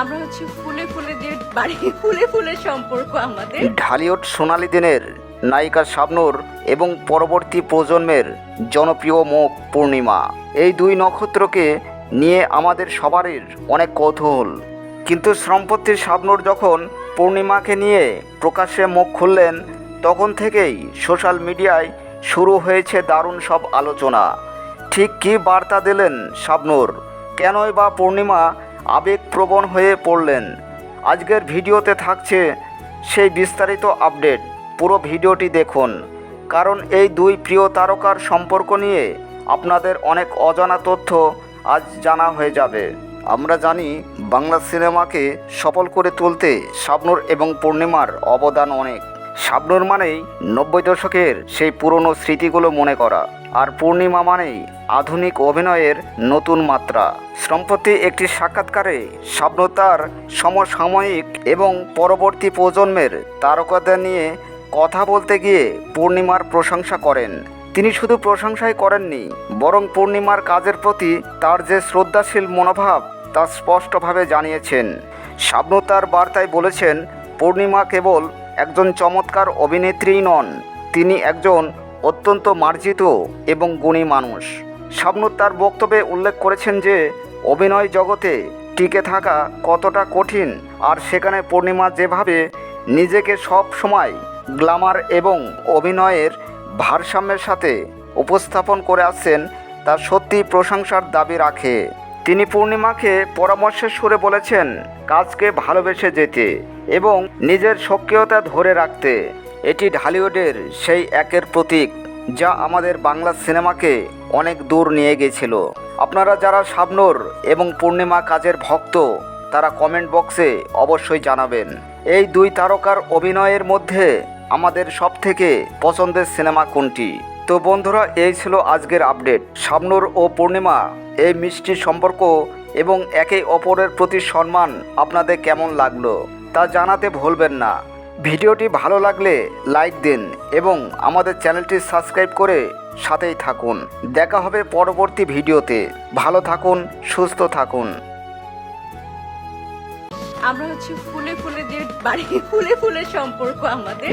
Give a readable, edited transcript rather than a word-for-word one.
আমরা হচ্ছে ফুলে ফুলে দিয়ে বাড়ি ফুলে ফুলে সম্পর্ক আমাদের। ঢালিউড সোনালী দিনের নায়িকা শাবনূর এবং পরবর্তী প্রজন্মের জনপ্রিয় মুখ পূর্ণিমা, এই দুই নক্ষত্রকে নিয়ে আমাদের সবারই অনেক কৌতূহল। কিন্তু সম্প্রতি শাবনূর যখন পূর্ণিমাকে নিয়ে প্রকাশ্যে মুখ খুললেন, তখন থেকেই সোশ্যাল মিডিয়ায় শুরু হয়েছে দারুণ সব আলোচনা। ঠিক কী বার্তা দিলেন শাবনূর, কেনই বা পূর্ণিমা আবেগপ্রবণ হয়ে পড়লেন? আজকের ভিডিওতে থাকছে সেই বিস্তারিত আপডেট। পুরো ভিডিওটি দেখুন, কারণ এই দুই প্রিয় তারকার সম্পর্ক নিয়ে আপনাদের অনেক অজানা তথ্য আজ জানা হয়ে যাবে। আমরা জানি বাংলা সিনেমাকে সফল করে তুলতে শাবনূর এবং পূর্ণিমার অবদান অনেক। শাবনূর মানেই 90 দশকের সেই পুরনো স্মৃতিগুলো মনে করা, আর পূর্ণিমা মানেই আধুনিক অভিনয়ের নতুন মাত্রা। সম্প্রতি একটি সাক্ষাৎকারে শাবনূর তার সমসাময়িক এবং পরবর্তী প্রজন্মের তারকাদের নিয়ে কথা বলতে গিয়ে পূর্ণিমার প্রশংসা করেন। তিনি শুধু প্রশংসাই করেননি, বরং পূর্ণিমার কাজের প্রতি তার যে শ্রদ্ধাশীল মনোভাব তা স্পষ্টভাবে জানিয়েছেন। শাবনূর তার বার্তায় বলেছেন, পূর্ণিমা কেবল একজন চমৎকার অভিনেত্রীই নন, তিনি একজন অত্যন্ত মার্জিত এবং গুণী মানুষ। শাবনূর তার বক্তব্যে উল্লেখ করেছেন যে অভিনয় জগতে টিকে থাকা কতটা কঠিন, আর সেখানে পূর্ণিমা যেভাবে নিজেকে সব সময় গ্ল্যামার এবং অভিনয়ের ভারসাম্যের সাথে উপস্থাপন করে আসছেন তা সত্যি প্রশংসার দাবি রাখে। তিনি পূর্ণিমাকে পরামর্শের সুরে বলেছেন কাজকে ভালোবেসে যেতে এবং নিজের সক্রিয়তা ধরে রাখতে। এটি ঢালিউডের সেই একের প্রতীক যা আমাদের বাংলা সিনেমাকে অনেক দূর নিয়ে গেছিল। আপনারা যারা শাবনূর এবং পূর্ণিমা কাজের ভক্ত, তারা কমেন্ট বক্সে অবশ্যই জানাবেন এই দুই তারকার অভিনয়ের মধ্যে আমাদের সবথেকে পছন্দের সিনেমা কোনটি। তো বন্ধুরা, এই ছিল আজকের আপডেট। শাবনূর ও পূর্ণিমা এই মিষ্টি সম্পর্ক এবং একে অপরের প্রতি সম্মান আপনাদের কেমন লাগলো তা জানাতে ভুলবেন না। ভিডিওটি ভালো লাগলে লাইক দিন এবং আমাদের চ্যানেলটি সাবস্ক্রাইব করে সাথেই থাকুন। দেখা হবে পরবর্তী ভিডিওতে। ভালো থাকুন, সুস্থ থাকুন। আমরা হচ্ছে ফুলে ফুলে দিয়ে বাড়ি ফুলে ফুলে সম্পর্ক আমাদের।